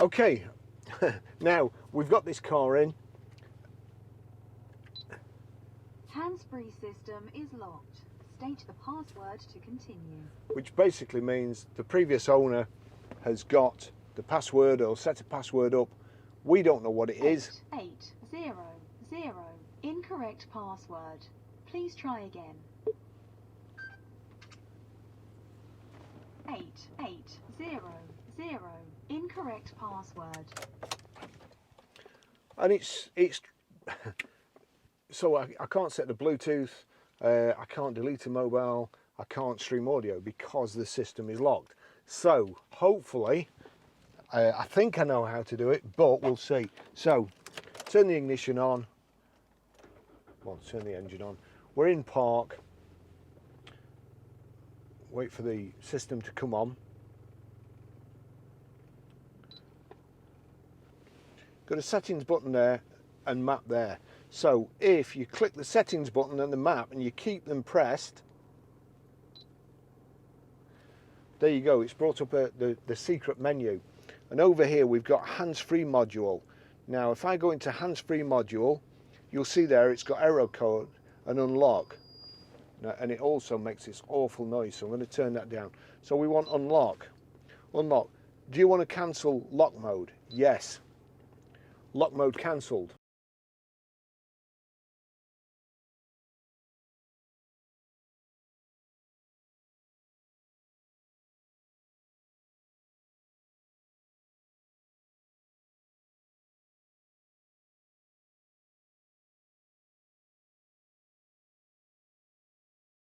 Okay, now we've got this car in. Hands-free system is locked. State the password to continue. Which basically means the previous owner has got the password or set a password up. We don't know what it is. 880. Incorrect password. Please try again. 8800. Incorrect password. And it's so I can't set the Bluetooth, I can't delete a mobile, I can't stream audio because the system is locked. So hopefully, I think I know how to do it, but we'll see. So turn the ignition on. Well, turn the engine on. We're in park. Wait for the system to come on. Got a settings button there and map there. So if you click the settings button and the map and you keep them pressed, there you go, it's brought up the secret menu. And over here we've got hands-free module. Now if I go into hands-free module, you'll see there it's got error code and unlock. Now, and it also makes this awful noise, so I'm going to turn that down. So we want unlock. Unlock. Do you want to cancel lock mode? Yes. Lock mode cancelled.